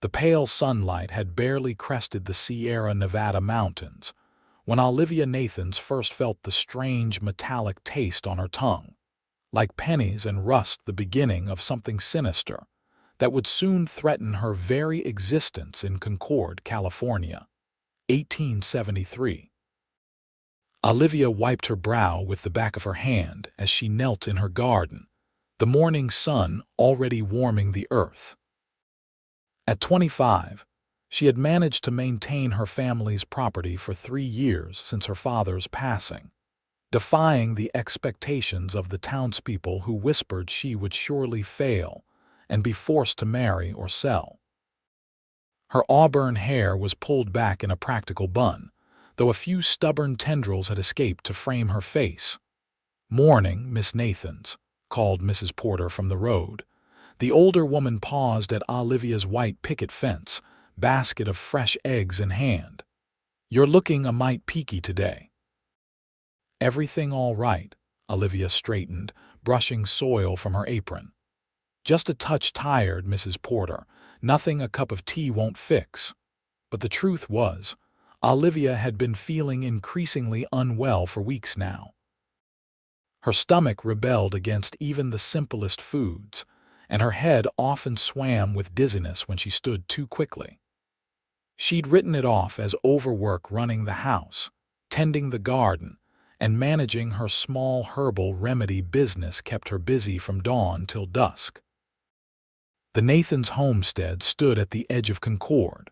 The pale sunlight had barely crested the Sierra Nevada mountains when Olivia Nathans first felt the strange metallic taste on her tongue, like pennies and rust, the beginning of something sinister that would soon threaten her very existence in Concord, California, 1873. Olivia wiped her brow with the back of her hand as she knelt in her garden, the morning sun already warming the earth. At 25, she had managed to maintain her family's property for 3 years since her father's passing, defying the expectations of the townspeople who whispered she would surely fail and be forced to marry or sell. Her auburn hair was pulled back in a practical bun, though a few stubborn tendrils had escaped to frame her face. "Morning, Miss Nathans," called Mrs. Porter from the road. The older woman paused at Olivia's white picket fence, basket of fresh eggs in hand. "You're looking a mite peaky today." "Everything all right?" Olivia straightened, brushing soil from her apron. "Just a touch tired, Mrs. Porter. Nothing a cup of tea won't fix." But the truth was, Olivia had been feeling increasingly unwell for weeks now. Her stomach rebelled against even the simplest foods, and her head often swam with dizziness when she stood too quickly. She'd written it off as overwork running the house, tending the garden, and managing her small herbal remedy business kept her busy from dawn till dusk. The Nathans' homestead stood at the edge of Concord,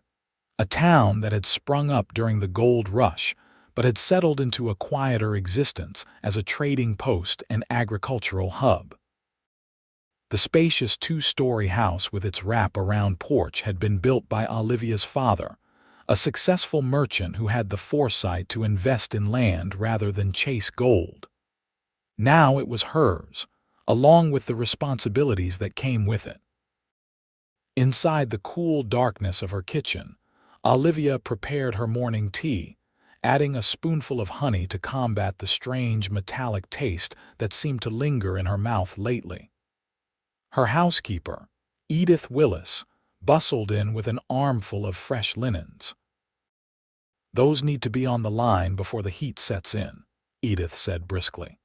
a town that had sprung up during the gold rush but had settled into a quieter existence as a trading post and agricultural hub. The spacious 2-story house with its wrap-around porch had been built by Olivia's father, a successful merchant who had the foresight to invest in land rather than chase gold. Now it was hers, along with the responsibilities that came with it. Inside the cool darkness of her kitchen, Olivia prepared her morning tea, adding a spoonful of honey to combat the strange metallic taste that seemed to linger in her mouth lately. Her housekeeper, Edith Willis, bustled in with an armful of fresh linens. "Those need to be on the line before the heat sets in," Edith said briskly.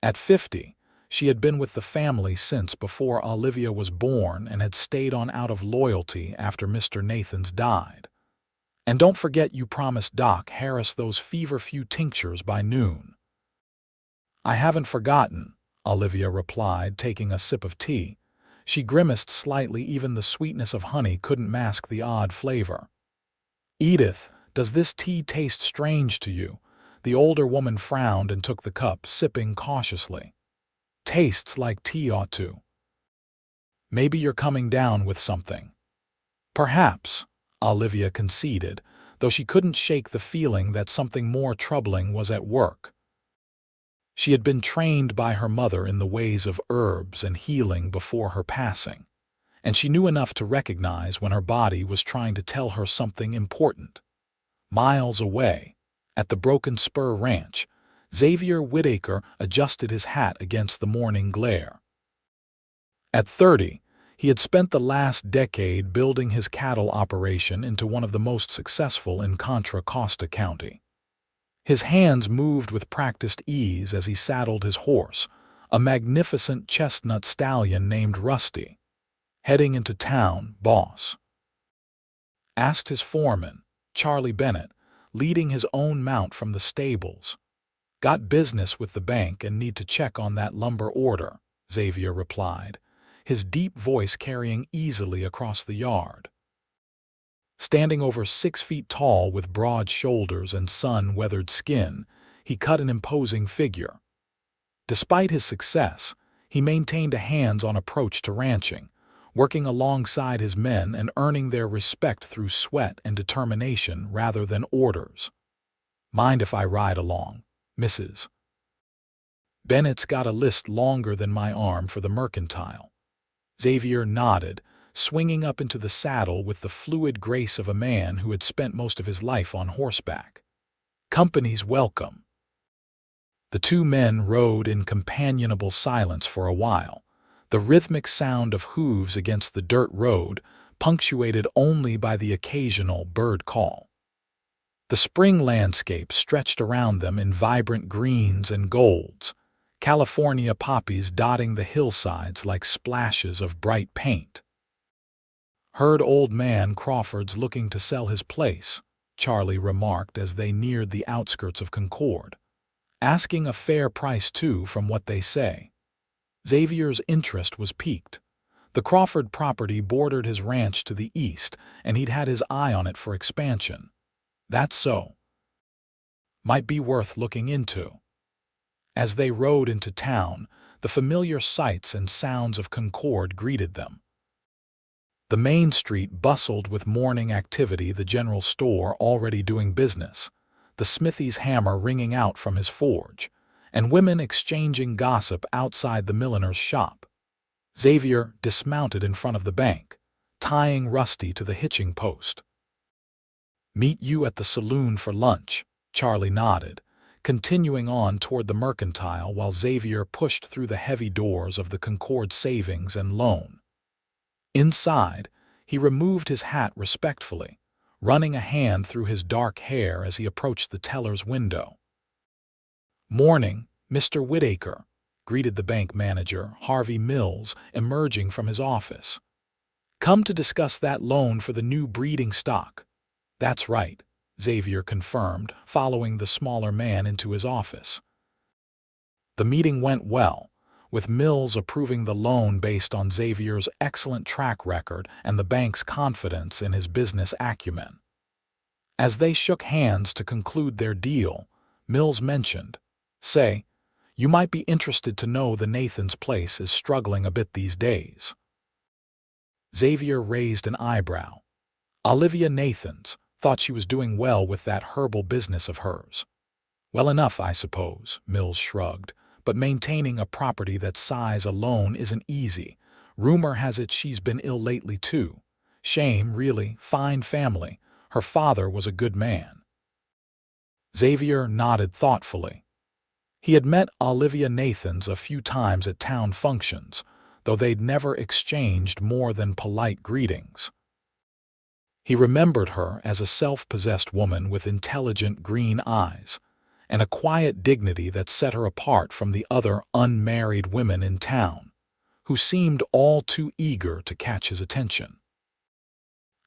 At 50, she had been with the family since before Olivia was born and had stayed on out of loyalty after Mr. Nathans died. "And don't forget you promised Doc Harris those feverfew tinctures by noon." "I haven't forgotten," Olivia replied, taking a sip of tea. She grimaced slightly. Even the sweetness of honey couldn't mask the odd flavor. "Edith, does this tea taste strange to you?" The older woman frowned and took the cup, sipping cautiously. "Tastes like tea ought to." "Maybe you're coming down with something." "Perhaps," Olivia conceded, though she couldn't shake the feeling that something more troubling was at work. She had been trained by her mother in the ways of herbs and healing before her passing, and she knew enough to recognize when her body was trying to tell her something important. Miles away, at the Broken Spur Ranch, Xavier Whitaker adjusted his hat against the morning glare. At 30, he had spent the last decade building his cattle operation into one of the most successful in Contra Costa County. His hands moved with practiced ease as he saddled his horse, a magnificent chestnut stallion named Rusty. "Heading into town, boss?" asked his foreman, Charlie Bennett, leading his own mount from the stables. "Got business with the bank and need to check on that lumber order," Xavier replied, his deep voice carrying easily across the yard. Standing over 6 feet tall with broad shoulders and sun-weathered skin, he cut an imposing figure. Despite his success, he maintained a hands-on approach to ranching, working alongside his men and earning their respect through sweat and determination rather than orders. "Mind if I ride along, Mrs.?" "Bennett's got a list longer than my arm for the mercantile." Xavier nodded, swinging up into the saddle with the fluid grace of a man who had spent most of his life on horseback. "Company's welcome." The two men rode in companionable silence for a while, the rhythmic sound of hooves against the dirt road punctuated only by the occasional bird call. The spring landscape stretched around them in vibrant greens and golds, California poppies dotting the hillsides like splashes of bright paint. "Heard old man Crawford's looking to sell his place," Charlie remarked as they neared the outskirts of Concord. "Asking a fair price, too, from what they say." Xavier's interest was piqued. The Crawford property bordered his ranch to the east, and he'd had his eye on it for expansion. "That's so. Might be worth looking into." As they rode into town, the familiar sights and sounds of Concord greeted them. The main street bustled with morning activity, the general store already doing business, the smithy's hammer ringing out from his forge, and women exchanging gossip outside the milliner's shop. Xavier dismounted in front of the bank, tying Rusty to the hitching post. "Meet you at the saloon for lunch," Charlie nodded, continuing on toward the mercantile while Xavier pushed through the heavy doors of the Concord Savings and Loan. Inside, he removed his hat respectfully, running a hand through his dark hair as he approached the teller's window. "Morning, Mr. Whitaker," greeted the bank manager, Harvey Mills, emerging from his office. "Come to discuss that loan for the new breeding stock." "That's right," Xavier confirmed, following the smaller man into his office. The meeting went well, with Mills approving the loan based on Xavier's excellent track record and the bank's confidence in his business acumen. As they shook hands to conclude their deal, Mills mentioned, "Say, you might be interested to know the Nathans place is struggling a bit these days." Xavier raised an eyebrow. Olivia Nathans thought she was doing well with that herbal business of hers. "Well enough, I suppose," Mills shrugged, "but maintaining a property that size alone isn't easy. Rumor has it she's been ill lately, too. Shame, really. Fine family. Her father was a good man." Xavier nodded thoughtfully. He had met Olivia Nathans a few times at town functions, though they'd never exchanged more than polite greetings. He remembered her as a self-possessed woman with intelligent green eyes, and a quiet dignity that set her apart from the other unmarried women in town, who seemed all too eager to catch his attention.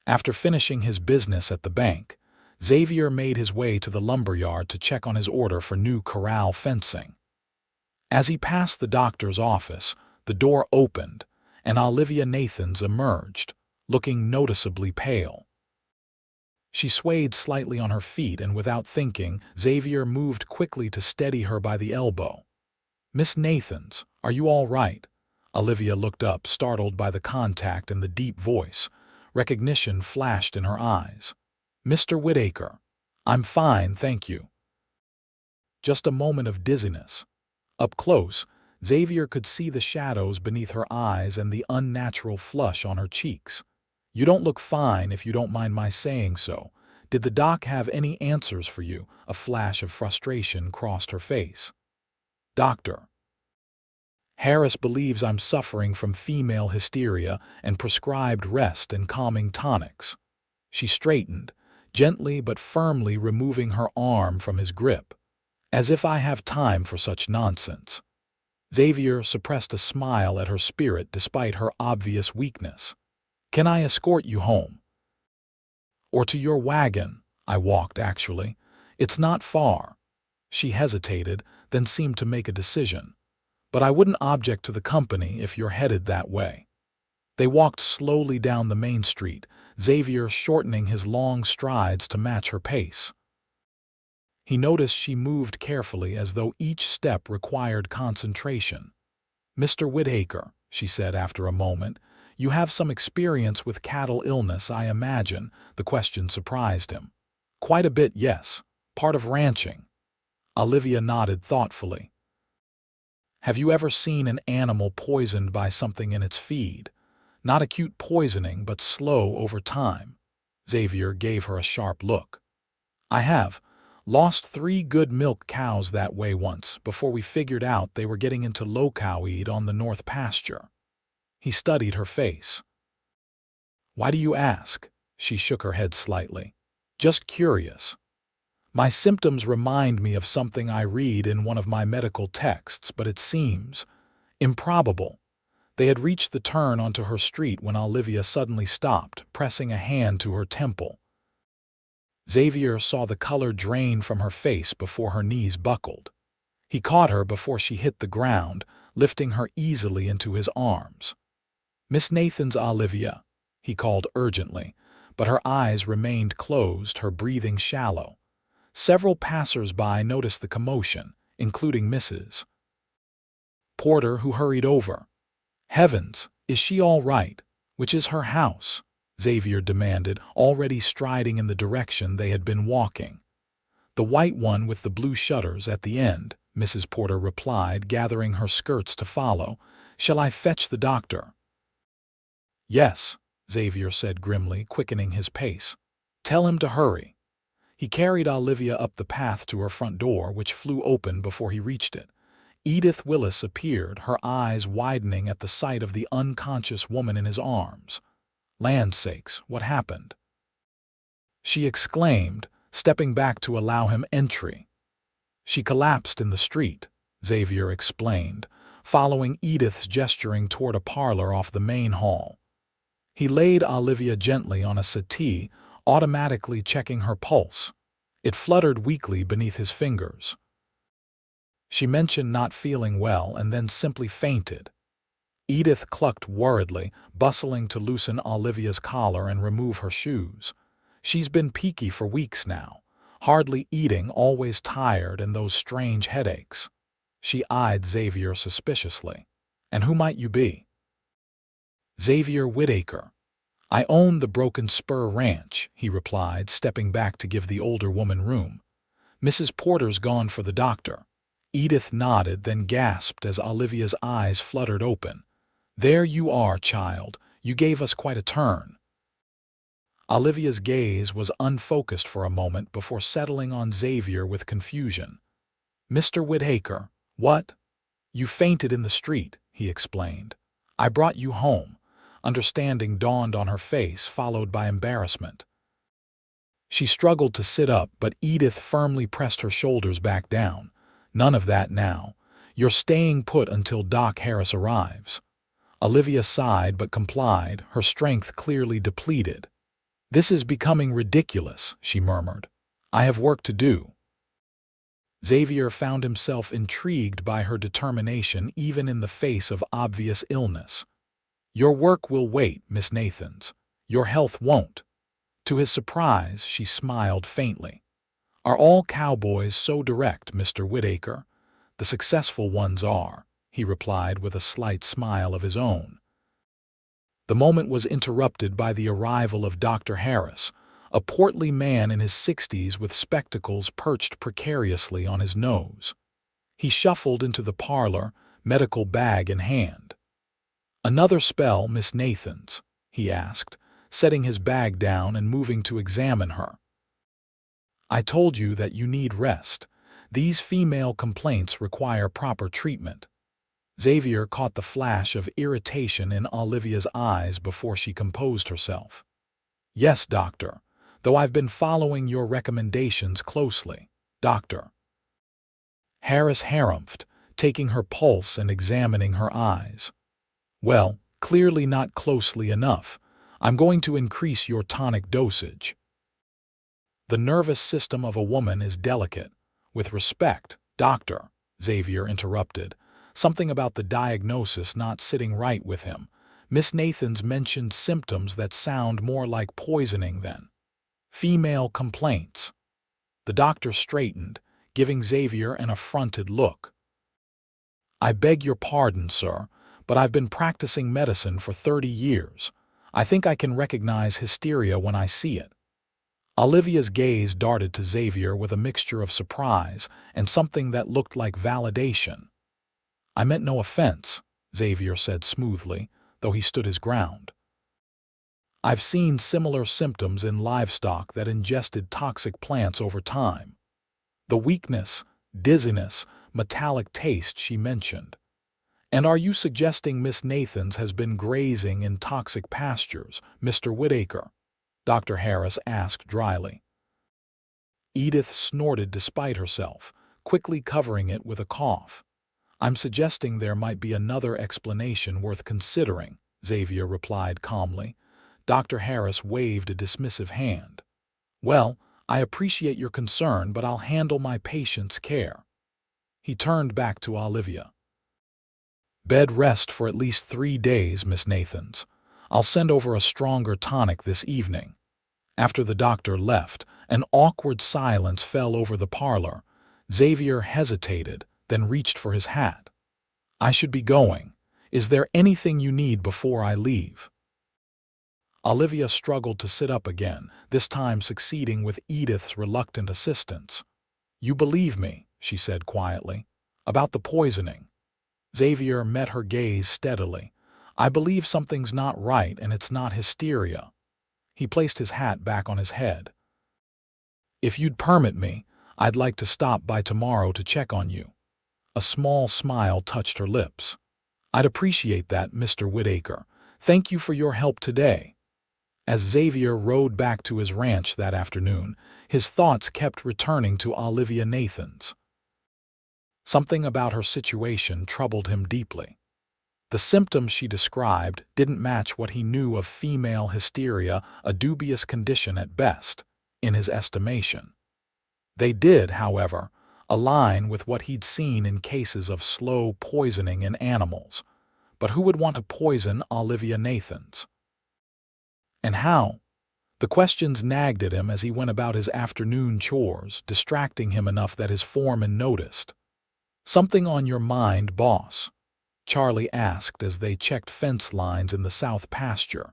After finishing his business at the bank, Xavier made his way to the lumberyard to check on his order for new corral fencing. As he passed the doctor's office, the door opened, and Olivia Nathans emerged, looking noticeably pale. She swayed slightly on her feet, and without thinking, Xavier moved quickly to steady her by the elbow. "Miss Nathans, are you all right?" Olivia looked up, startled by the contact and the deep voice. Recognition flashed in her eyes. "Mr. Whitaker, I'm fine, thank you." Just a moment of dizziness. Up close, Xavier could see the shadows beneath her eyes and the unnatural flush on her cheeks. "You don't look fine, if you don't mind my saying so. Did the doc have any answers for you?" A flash of frustration crossed her face. "Doctor, Harris believes I'm suffering from female hysteria and prescribed rest and calming tonics." She straightened, gently but firmly removing her arm from his grip. "As if I have time for such nonsense." Xavier suppressed a smile at her spirit despite her obvious weakness. "Can I escort you home?" "Or to your wagon?" "I walked, actually. It's not far." She hesitated, then seemed to make a decision. "But I wouldn't object to the company if you're headed that way." They walked slowly down the main street, Xavier shortening his long strides to match her pace. He noticed she moved carefully, as though each step required concentration. "Mr. Whitaker," she said after a moment, "you have some experience with cattle illness, I imagine." The question surprised him. "Quite a bit, yes. Part of ranching." Olivia nodded thoughtfully. "Have you ever seen an animal poisoned by something in its feed? Not acute poisoning, but slow over time." Xavier gave her a sharp look. "I have. Lost 3 good milk cows that way once, before we figured out they were getting into low-cow-weed on the north pasture." He studied her face. Why do you ask? She shook her head slightly. Just curious. My symptoms remind me of something I read in one of my medical texts, but it seems improbable. They had reached the turn onto her street when Olivia suddenly stopped, pressing a hand to her temple. Xavier saw the color drain from her face before her knees buckled. He caught her before she hit the ground, lifting her easily into his arms. "Miss Nathans, Olivia," he called urgently, but her eyes remained closed, her breathing shallow. Several passers-by noticed the commotion, including Mrs. Porter, who hurried over. "Heavens, is she all right? Which is her house?" Xavier demanded, already striding in the direction they had been walking. "The white one with the blue shutters at the end," Mrs. Porter replied, gathering her skirts to follow. "Shall I fetch the doctor?" "Yes," Xavier said grimly, quickening his pace. "Tell him to hurry." He carried Olivia up the path to her front door, which flew open before he reached it. Edith Willis appeared, her eyes widening at the sight of the unconscious woman in his arms. "Land sakes, what happened?" she exclaimed, stepping back to allow him entry. "She collapsed in the street," Xavier explained, following Edith's gesturing toward a parlor off the main hall. He laid Olivia gently on a settee, automatically checking her pulse. It fluttered weakly beneath his fingers. She mentioned not feeling well and then simply fainted. Edith clucked worriedly, bustling to loosen Olivia's collar and remove her shoes. "She's been peaky for weeks now, hardly eating, always tired, and those strange headaches." She eyed Xavier suspiciously. "And who might you be?" "Xavier Whitaker. I own the Broken Spur Ranch," he replied, stepping back to give the older woman room. "Mrs. Porter's gone for the doctor." Edith nodded, then gasped as Olivia's eyes fluttered open. "There you are, child. You gave us quite a turn." Olivia's gaze was unfocused for a moment before settling on Xavier with confusion. "Mr. Whitaker, what?" "You fainted in the street," he explained. "I brought you home." Understanding dawned on her face, followed by embarrassment. She struggled to sit up, but Edith firmly pressed her shoulders back down. "None of that now. You're staying put until Doc Harris arrives." Olivia sighed but complied, her strength clearly depleted. "This is becoming ridiculous," she murmured. "I have work to do." Xavier found himself intrigued by her determination even in the face of obvious illness. "Your work will wait, Miss Nathans. Your health won't." To his surprise, she smiled faintly. "Are all cowboys so direct, Mr. Whitaker?" "The successful ones are," he replied with a slight smile of his own. The moment was interrupted by the arrival of Dr. Harris, a portly man in his 60s with spectacles perched precariously on his nose. He shuffled into the parlor, medical bag in hand. "Another spell, Miss Nathans?" he asked, setting his bag down and moving to examine her. "I told you that you need rest. These female complaints require proper treatment." Xavier caught the flash of irritation in Olivia's eyes before she composed herself. "Yes, doctor, though I've been following your recommendations closely, Dr. Harris harumphed, taking her pulse and examining her eyes. "Well, clearly not closely enough. I'm going to increase your tonic dosage." "The nervous system of a woman is delicate." "With respect, doctor," Xavier interrupted, something about the diagnosis not sitting right with him. "Miss Nathans mentioned symptoms that sound more like poisoning than female complaints." The doctor straightened, giving Xavier an affronted look. "I beg your pardon, sir, but I've been practicing medicine for 30 years. I think I can recognize hysteria when I see it." Olivia's gaze darted to Xavier with a mixture of surprise and something that looked like validation. "I meant no offense," Xavier said smoothly, though he stood his ground. "I've seen similar symptoms in livestock that ingested toxic plants over time. The weakness, dizziness, metallic taste she mentioned. And are you suggesting Miss Nathans has been grazing in toxic pastures, Mr. Whitaker? Dr. Harris asked dryly. Edith snorted despite herself, quickly covering it with a cough. I'm suggesting there might be another explanation worth considering, Xavier replied calmly. Dr. Harris waved a dismissive hand. Well, I appreciate your concern, but I'll handle my patient's care. He turned back to Olivia. Bed rest for at least 3 days, Miss Nathans. I'll send over a stronger tonic this evening. After the doctor left, an awkward silence fell over the parlor. Xavier hesitated, then reached for his hat. I should be going. Is there anything you need before I leave? Olivia struggled to sit up again, this time succeeding with Edith's reluctant assistance. You believe me, she said quietly, about the poisoning. Xavier met her gaze steadily. I believe something's not right, and it's not hysteria. He placed his hat back on his head. If you'd permit me, I'd like to stop by tomorrow to check on you. A small smile touched her lips. I'd appreciate that, Mr. Whitaker. Thank you for your help today. As Xavier rode back to his ranch that afternoon, his thoughts kept returning to Olivia Nathans. Something about her situation troubled him deeply. The symptoms she described didn't match what he knew of female hysteria, a dubious condition at best, in his estimation. They did, however, align with what he'd seen in cases of slow poisoning in animals. But who would want to poison Olivia Nathans? And how? The questions nagged at him as he went about his afternoon chores, distracting him enough that his foreman noticed. Something on your mind, boss? Charlie asked as they checked fence lines in the south pasture.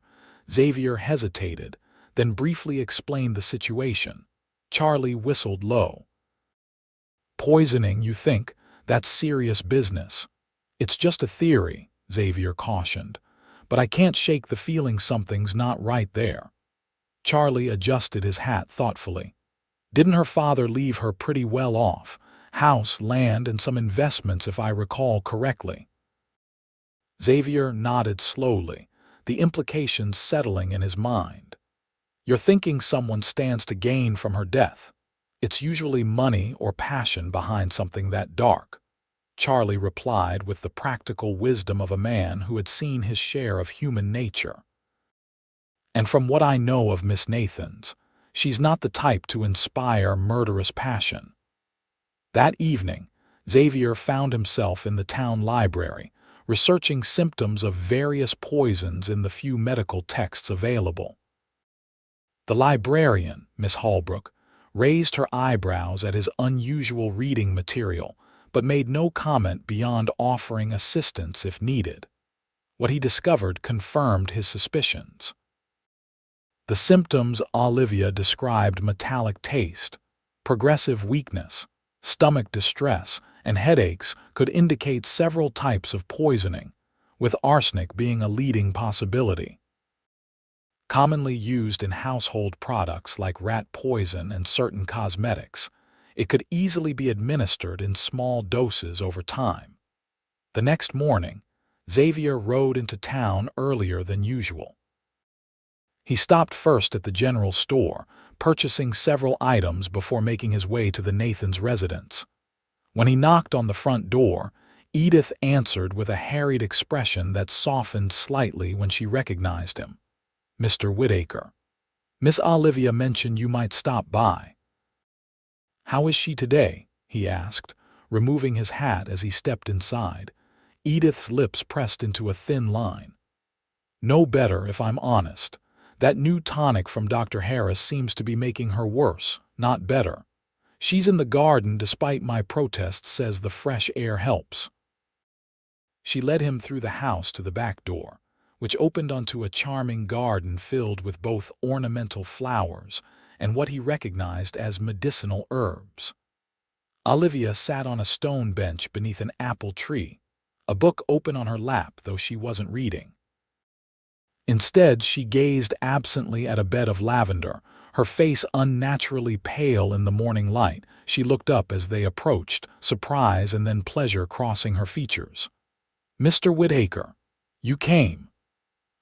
Xavier hesitated, then briefly explained the situation. Charlie whistled low. Poisoning, you think? That's serious business. It's just a theory, Xavier cautioned, but I can't shake the feeling something's not right there. Charlie adjusted his hat thoughtfully. Didn't her father leave her pretty well off? House, land, and some investments, if I recall correctly. Xavier nodded slowly, the implications settling in his mind. You're thinking someone stands to gain from her death. It's usually money or passion behind something that dark, Charlie replied with the practical wisdom of a man who had seen his share of human nature. And from what I know of Miss Nathans, she's not the type to inspire murderous passion. That evening, Xavier found himself in the town library, researching symptoms of various poisons in the few medical texts available. The librarian, Miss Holbrook, raised her eyebrows at his unusual reading material, but made no comment beyond offering assistance if needed. What he discovered confirmed his suspicions. The symptoms Olivia described: metallic taste, progressive weakness, stomach distress, and headaches could indicate several types of poisoning, with arsenic being a leading possibility. Commonly used in household products like rat poison and certain cosmetics, it could easily be administered in small doses over time. The next morning, Xavier rode into town earlier than usual. He stopped first at the general store, purchasing several items before making his way to the Nathans' residence. When he knocked on the front door, Edith answered with a harried expression that softened slightly when she recognized him. Mr. Whitaker. Miss Olivia mentioned you might stop by. How is she today? He asked, removing his hat as he stepped inside. Edith's lips pressed into a thin line. No better, if I'm honest. That new tonic from Dr. Harris seems to be making her worse, not better. She's in the garden despite my protests, says the fresh air helps. She led him through the house to the back door, which opened onto a charming garden filled with both ornamental flowers and what he recognized as medicinal herbs. Olivia sat on a stone bench beneath an apple tree, a book open on her lap, though she wasn't reading. Instead, she gazed absently at a bed of lavender, her face unnaturally pale in the morning light. She looked up as they approached, surprise and then pleasure crossing her features. "Mr. Whitaker, you came."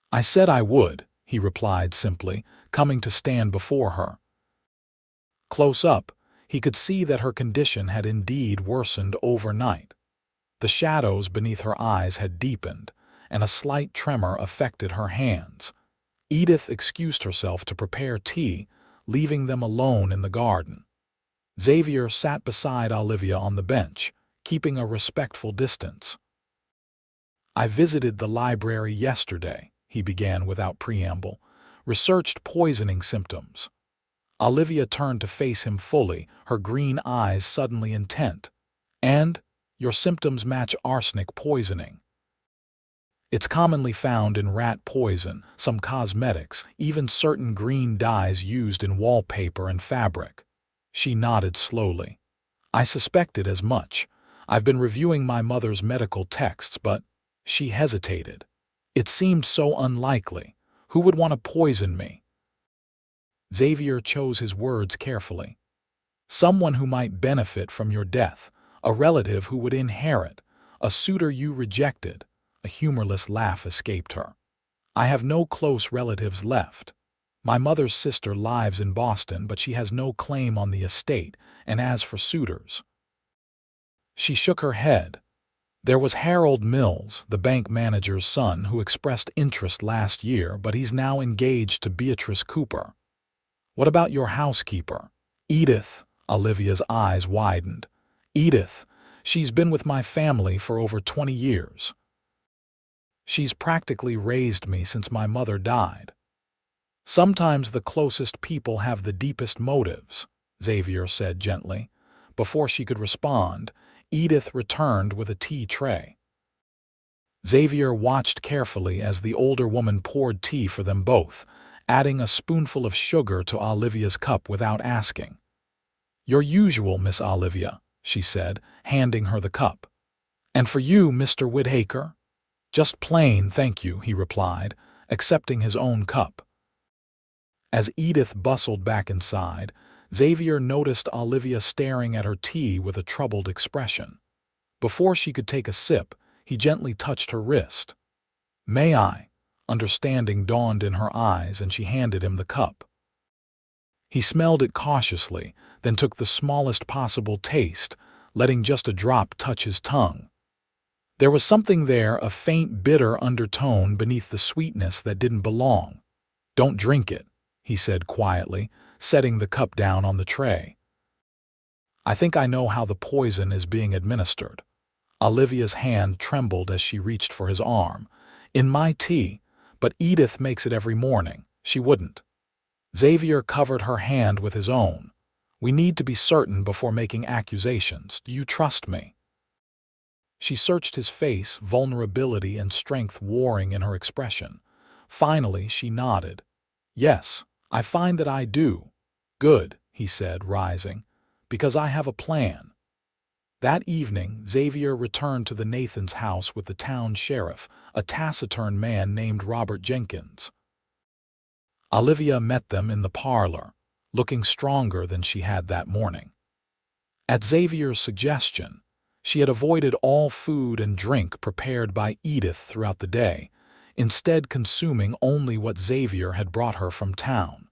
"I said I would," he replied simply, coming to stand before her. Close up, he could see that her condition had indeed worsened overnight. The shadows beneath her eyes had deepened, and a slight tremor affected her hands. Edith excused herself to prepare tea, leaving them alone in the garden. Xavier sat beside Olivia on the bench, keeping a respectful distance. "I visited the library yesterday," he began without preamble, "researched poisoning symptoms." Olivia turned to face him fully, her green eyes suddenly intent. "And your symptoms match arsenic poisoning. It's commonly found in rat poison, some cosmetics, even certain green dyes used in wallpaper and fabric." She nodded slowly. "I suspected as much. I've been reviewing my mother's medical texts, but—" She hesitated. "It seemed so unlikely. Who would want to poison me?" Xavier chose his words carefully. "Someone who might benefit from your death, a relative who would inherit, a suitor you rejected." A humorless laugh escaped her. "I have no close relatives left. My mother's sister lives in Boston, but she has no claim on the estate, and as for suitors—" She shook her head. "There was Harold Mills, the bank manager's son, who expressed interest last year, but he's now engaged to Beatrice Cooper." "What about your housekeeper?" "Edith." Olivia's eyes widened. "Edith. She's been with my family for over 20 years. She's practically raised me since my mother died." "Sometimes the closest people have the deepest motives," Xavier said gently. Before she could respond, Edith returned with a tea tray. Xavier watched carefully as the older woman poured tea for them both, adding a spoonful of sugar to Olivia's cup without asking. "Your usual, Miss Olivia," she said, handing her the cup. "And for you, Mr. Whitaker?" "Just plain, thank you," he replied, accepting his own cup. As Edith bustled back inside, Xavier noticed Olivia staring at her tea with a troubled expression. Before she could take a sip, he gently touched her wrist. "May I?" Understanding dawned in her eyes, and she handed him the cup. He smelled it cautiously, then took the smallest possible taste, letting just a drop touch his tongue. There was something there, a faint bitter undertone beneath the sweetness that didn't belong. "Don't drink it," he said quietly, setting the cup down on the tray. "I think I know how the poison is being administered." Olivia's hand trembled as she reached for his arm. "In my tea, but Edith makes it every morning. She wouldn't." Xavier covered her hand with his own. "We need to be certain before making accusations. Do you trust me?" She searched his face, vulnerability and strength warring in her expression. Finally, she nodded. "Yes, I find that I do." "Good," he said, rising, "because I have a plan." That evening, Xavier returned to the Nathans' house with the town sheriff, a taciturn man named Robert Jenkins. Olivia met them in the parlor, looking stronger than she had that morning. At Xavier's suggestion, she had avoided all food and drink prepared by Edith throughout the day, instead consuming only what Xavier had brought her from town.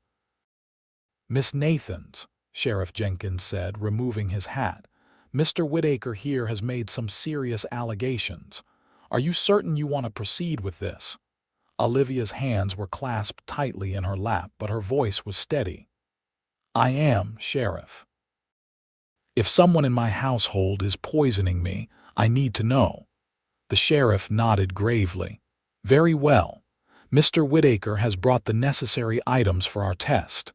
"Miss Nathans," Sheriff Jenkins said, removing his hat, "Mr. Whitaker here has made some serious allegations. Are you certain you want to proceed with this?" Olivia's hands were clasped tightly in her lap, but her voice was steady. "I am, Sheriff. If someone in my household is poisoning me, I need to know." The sheriff nodded gravely. "Very well. Mr. Whitaker has brought the necessary items for our test."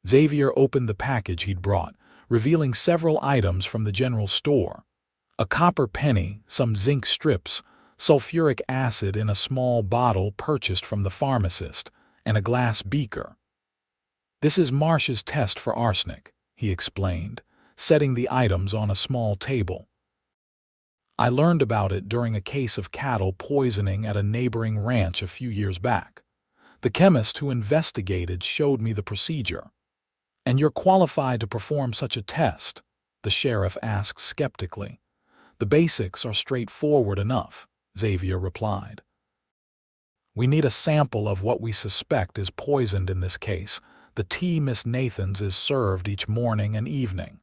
Xavier opened the package he'd brought, revealing several items from the general store. A copper penny, some zinc strips, sulfuric acid in a small bottle purchased from the pharmacist, and a glass beaker. "This is Marsh's test for arsenic," he explained, setting the items on a small table. "I learned about it during a case of cattle poisoning at a neighboring ranch a few years back. The chemist who investigated showed me the procedure." "And you're qualified to perform such a test?" the sheriff asked skeptically. The basics are straightforward enough, Xavier replied. We need a sample of what we suspect is poisoned in this case. The tea Miss Nathans is served each morning and evening.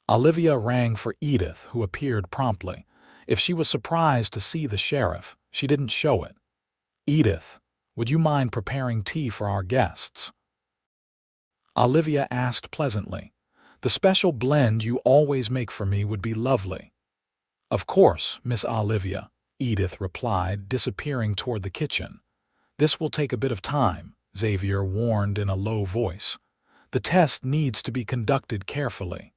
Olivia rang for Edith, who appeared promptly. If she was surprised to see the sheriff, she didn't show it. Edith, would you mind preparing tea for our guests? Olivia asked pleasantly. The special blend you always make for me would be lovely. Of course, Miss Olivia, Edith replied, disappearing toward the kitchen. This will take a bit of time, Xavier warned in a low voice. The test needs to be conducted carefully.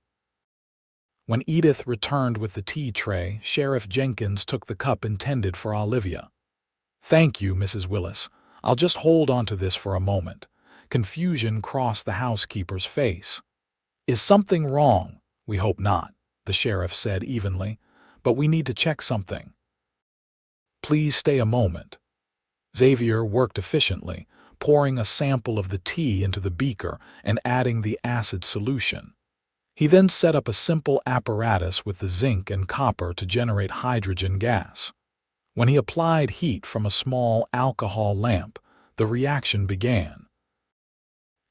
When Edith returned with the tea tray, Sheriff Jenkins took the cup intended for Olivia. Thank you, Mrs. Willis. I'll just hold on to this for a moment. Confusion crossed the housekeeper's face. Is something wrong? We hope not, the sheriff said evenly, but we need to check something. Please stay a moment. Xavier worked efficiently, pouring a sample of the tea into the beaker and adding the acid solution. He then set up a simple apparatus with the zinc and copper to generate hydrogen gas. When he applied heat from a small alcohol lamp, the reaction began.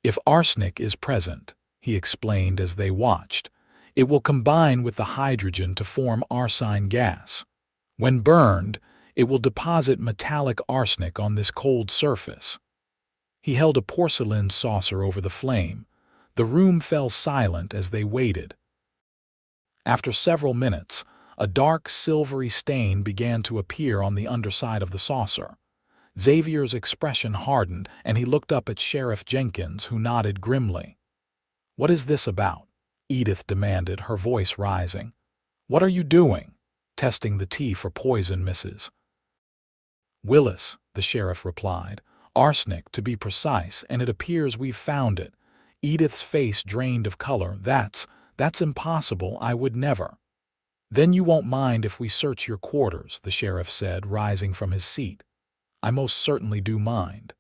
If arsenic is present, he explained as they watched, it will combine with the hydrogen to form arsine gas. When burned, it will deposit metallic arsenic on this cold surface. He held a porcelain saucer over the flame. The room fell silent as they waited. After several minutes, a dark silvery stain began to appear on the underside of the saucer. Xavier's expression hardened, and he looked up at Sheriff Jenkins, who nodded grimly. What is this about? Edith demanded, her voice rising. What are you doing? Testing the tea for poison, Mrs. Willis, the sheriff replied. Arsenic, to be precise, and it appears we've found it. Edith's face drained of color. That's impossible. I would never. Then you won't mind if we search your quarters, the sheriff said, rising from his seat. I most certainly do mind.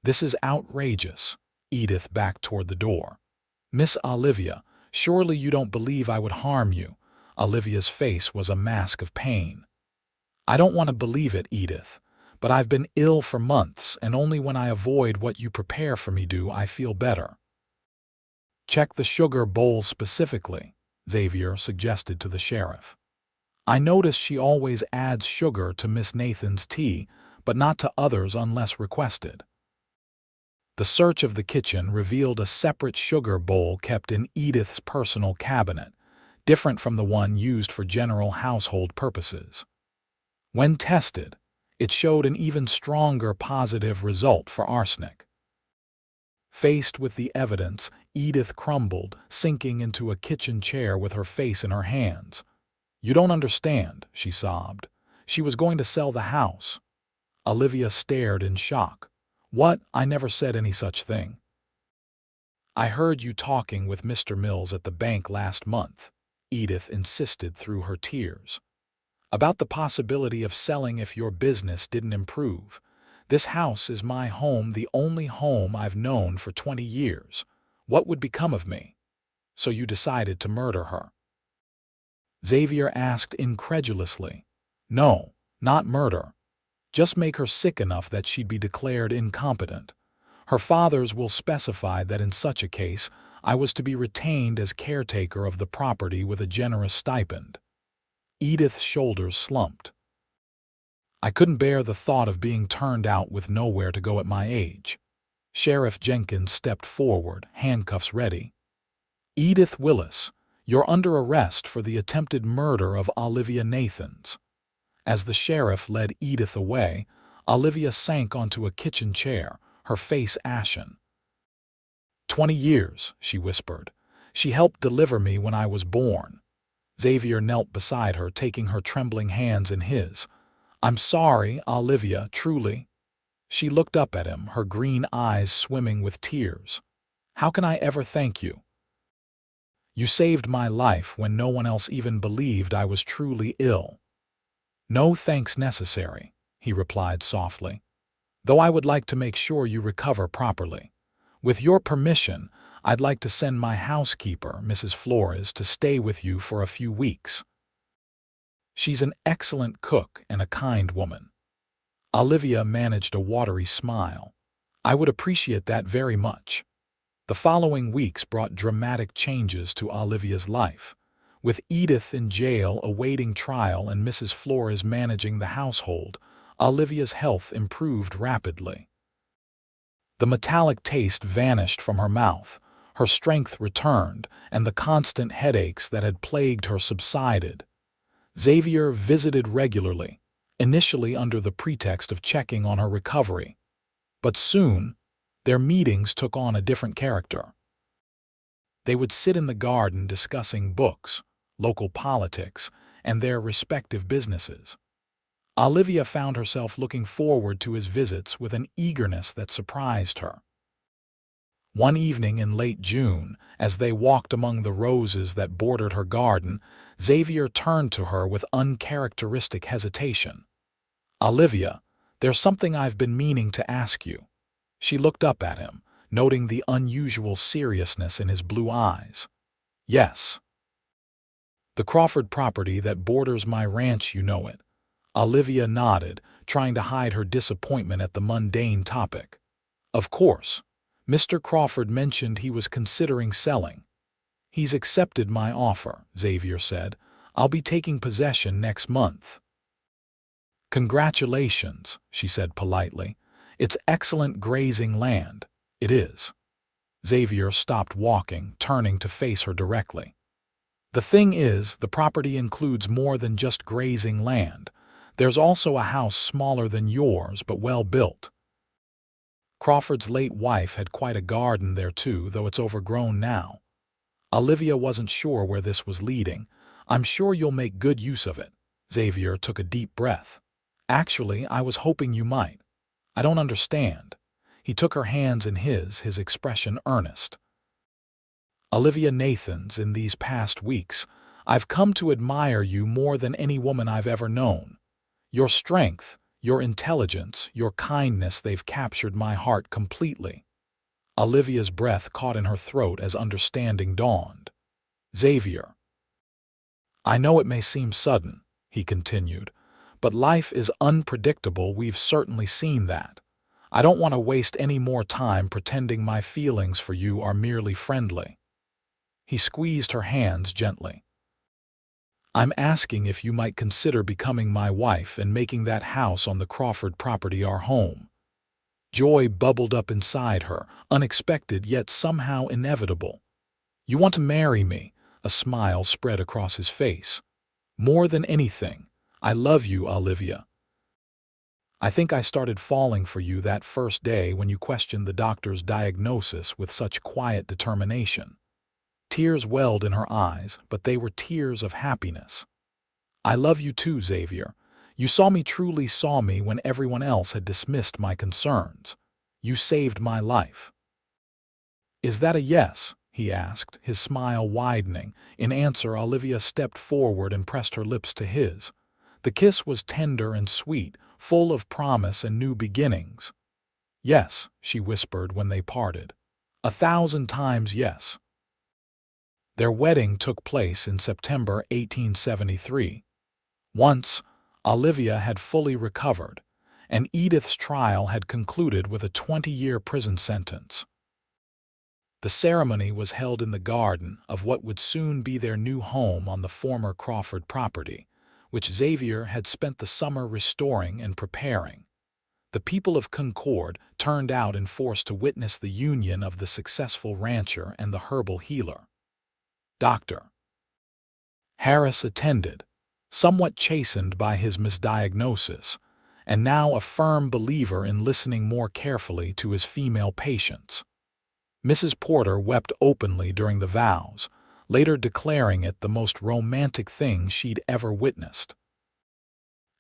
This is outrageous. Edith backed toward the door. Miss Olivia, surely you don't believe I would harm you. Olivia's face was a mask of pain. I don't want to believe it, Edith, but I've been ill for months, and only when I avoid what you prepare for me do I feel better. Check the sugar bowl specifically, Xavier suggested to the sheriff. I notice she always adds sugar to Miss Nathan's tea, but not to others unless requested. The search of the kitchen revealed a separate sugar bowl kept in Edith's personal cabinet, different from the one used for general household purposes. When tested, it showed an even stronger positive result for arsenic. Faced with the evidence, Edith crumbled, sinking into a kitchen chair with her face in her hands. You don't understand, she sobbed. She was going to sell the house. Olivia stared in shock. What? I never said any such thing. I heard you talking with Mr. Mills at the bank last month, Edith insisted through her tears. About the possibility of selling if your business didn't improve. This house is my home, the only home I've known for 20 years. What would become of me? So you decided to murder her? Xavier asked incredulously. No, not murder. Just make her sick enough that she'd be declared incompetent. Her fathers will specify that in such a case, I was to be retained as caretaker of the property with a generous stipend. Edith's shoulders slumped. I couldn't bear the thought of being turned out with nowhere to go at my age. Sheriff Jenkins stepped forward, handcuffs ready. Edith Willis, you're under arrest for the attempted murder of Olivia Nathans. As the sheriff led Edith away, Olivia sank onto a kitchen chair, her face ashen. 20 years, she whispered. She helped deliver me when I was born. Xavier knelt beside her, taking her trembling hands in his. I'm sorry, Olivia, truly. She looked up at him, her green eyes swimming with tears. How can I ever thank you? You saved my life when no one else even believed I was truly ill. No thanks necessary, he replied softly, though I would like to make sure you recover properly. With your permission, I'd like to send my housekeeper, Mrs. Flores, to stay with you for a few weeks. She's an excellent cook and a kind woman." Olivia managed a watery smile. "I would appreciate that very much." The following weeks brought dramatic changes to Olivia's life. With Edith in jail awaiting trial and Mrs. Flores managing the household, Olivia's health improved rapidly. The metallic taste vanished from her mouth, her strength returned, and the constant headaches that had plagued her subsided. Xavier visited regularly, initially under the pretext of checking on her recovery. But soon, their meetings took on a different character. They would sit in the garden discussing books, local politics, and their respective businesses. Olivia found herself looking forward to his visits with an eagerness that surprised her. One evening in late June, as they walked among the roses that bordered her garden, Xavier turned to her with uncharacteristic hesitation. "Olivia, there's something I've been meaning to ask you." She looked up at him, noting the unusual seriousness in his blue eyes. "Yes." "The Crawford property that borders my ranch, you know it." Olivia nodded, trying to hide her disappointment at the mundane topic. "Of course. Mr. Crawford mentioned he was considering selling." "He's accepted my offer," Xavier said. "I'll be taking possession next month." "Congratulations," she said politely. "It's excellent grazing land." "It is." Xavier stopped walking, turning to face her directly. "The thing is, the property includes more than just grazing land. There's also a house smaller than yours, but well built." Crawford's late wife had quite a garden there too, though it's overgrown now. Olivia wasn't sure where this was leading. "I'm sure you'll make good use of it." Xavier took a deep breath. "Actually, I was hoping you might." "I don't understand." He took her hands in his expression earnest. "Olivia Nathans, in these past weeks, I've come to admire you more than any woman I've ever known. Your strength, your intelligence, your kindness, they've captured my heart completely." Olivia's breath caught in her throat as understanding dawned. "Xavier." "I know it may seem sudden," he continued, "but life is unpredictable. We've certainly seen that. I don't want to waste any more time pretending my feelings for you are merely friendly." He squeezed her hands gently. "I'm asking if you might consider becoming my wife and making that house on the Crawford property our home." Joy bubbled up inside her, unexpected yet somehow inevitable. "You want to marry me?" A smile spread across his face. "More than anything. I love you, Olivia. I think I started falling for you that first day when you questioned the doctor's diagnosis with such quiet determination." Tears welled in her eyes, but they were tears of happiness. "I love you too, Xavier. You truly saw me when everyone else had dismissed my concerns. You saved my life." "Is that a yes?" he asked, his smile widening. In answer, Olivia stepped forward and pressed her lips to his. The kiss was tender and sweet, full of promise and new beginnings. "Yes," she whispered when they parted. "1,000 times yes." Their wedding took place in September 1873. Once, Olivia had fully recovered, and Edith's trial had concluded with a 20-year prison sentence. The ceremony was held in the garden of what would soon be their new home on the former Crawford property, which Xavier had spent the summer restoring and preparing. The people of Concord turned out in force to witness the union of the successful rancher and the herbal healer. Dr. Harris attended, somewhat chastened by his misdiagnosis, and now a firm believer in listening more carefully to his female patients. Mrs. Porter wept openly during the vows, later declaring it the most romantic thing she'd ever witnessed.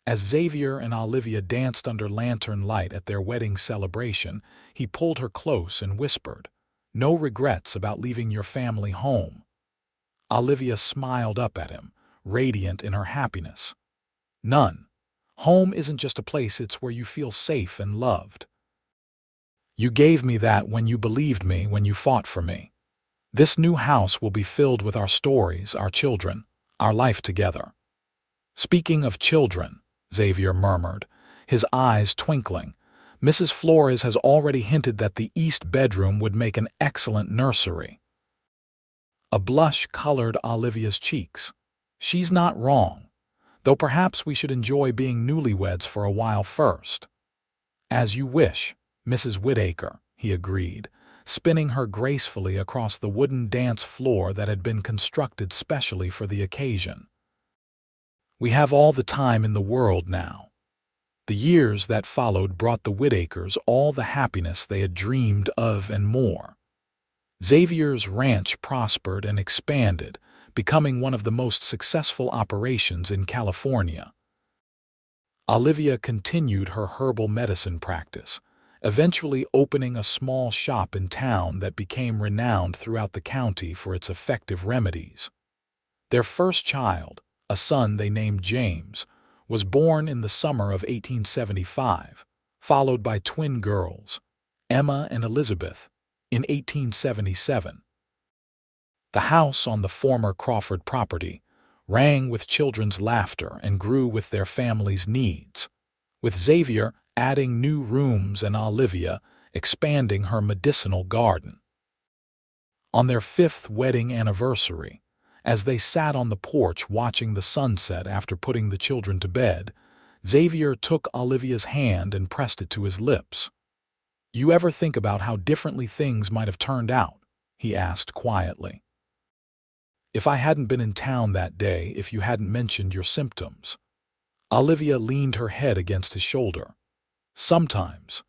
As Xavier and Olivia danced under lantern light at their wedding celebration, he pulled her close and whispered, "No regrets about leaving your family home." Olivia smiled up at him, radiant in her happiness. "None. Home isn't just a place, it's where you feel safe and loved. You gave me that when you believed me, when you fought for me. This new house will be filled with our stories, our children, our life together." Speaking of children, Xavier murmured, his eyes twinkling, Mrs. Flores has already hinted that the east bedroom would make an excellent nursery. A blush colored Olivia's cheeks. She's not wrong, though perhaps we should enjoy being newlyweds for a while first. As you wish, Mrs. Whitaker, he agreed, spinning her gracefully across the wooden dance floor that had been constructed specially for the occasion. We have all the time in the world now. The years that followed brought the Whitakers all the happiness they had dreamed of and more. Xavier's ranch prospered and expanded, becoming one of the most successful operations in California. Olivia continued her herbal medicine practice, eventually opening a small shop in town that became renowned throughout the county for its effective remedies. Their first child, a son they named James, was born in the summer of 1875, followed by twin girls, Emma and Elizabeth, in 1877. The house on the former Crawford property rang with children's laughter and grew with their family's needs, with Xavier adding new rooms and Olivia expanding her medicinal garden. On their 5th wedding anniversary, as they sat on the porch watching the sunset after putting the children to bed, Xavier took Olivia's hand and pressed it to his lips. "You ever think about how differently things might have turned out?" he asked quietly. "If I hadn't been in town that day, if you hadn't mentioned your symptoms." Olivia leaned her head against his shoulder. "Sometimes.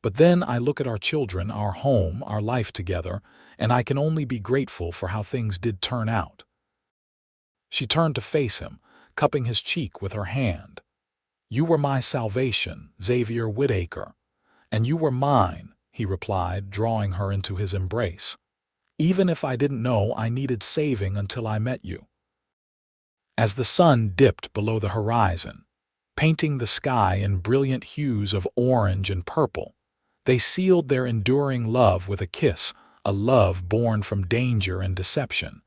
But then I look at our children, our home, our life together, and I can only be grateful for how things did turn out." She turned to face him, cupping his cheek with her hand. "You were my salvation, Xavier Whitaker." "And you were mine," he replied, drawing her into his embrace. "Even if I didn't know I needed saving until I met you." As the sun dipped below the horizon, painting the sky in brilliant hues of orange and purple, they sealed their enduring love with a kiss, a love born from danger and deception,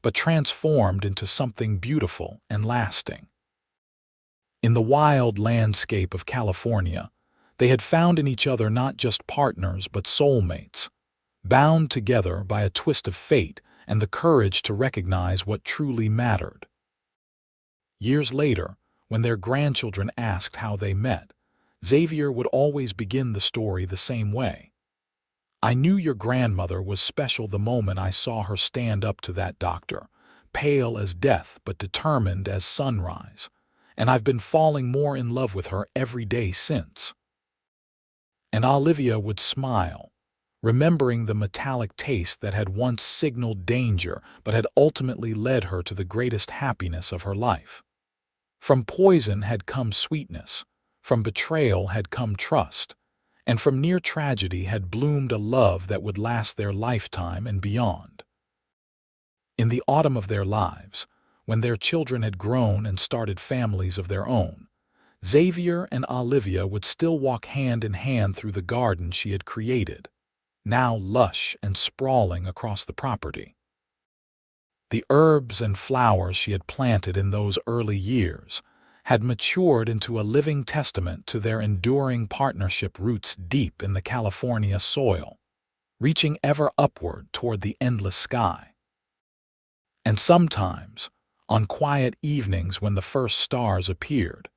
but transformed into something beautiful and lasting. In the wild landscape of California, they had found in each other not just partners but soulmates, bound together by a twist of fate and the courage to recognize what truly mattered. Years later, when their grandchildren asked how they met, Xavier would always begin the story the same way. "I knew your grandmother was special the moment I saw her stand up to that doctor, pale as death but determined as sunrise, and I've been falling more in love with her every day since." And Olivia would smile, remembering the metallic taste that had once signaled danger but had ultimately led her to the greatest happiness of her life. From poison had come sweetness, from betrayal had come trust, and from near tragedy had bloomed a love that would last their lifetime and beyond. In the autumn of their lives, when their children had grown and started families of their own, Xavier and Olivia would still walk hand in hand through the garden she had created, now lush and sprawling across the property. The herbs and flowers she had planted in those early years had matured into a living testament to their enduring partnership, roots deep in the California soil, reaching ever upward toward the endless sky. And sometimes, on quiet evenings when the first stars appeared,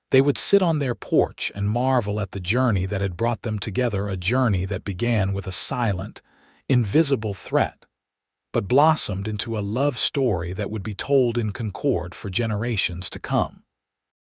they would sit on their porch and marvel at the journey that had brought them together, a journey that began with a silent, invisible threat, but blossomed into a love story that would be told in Concord for generations to come.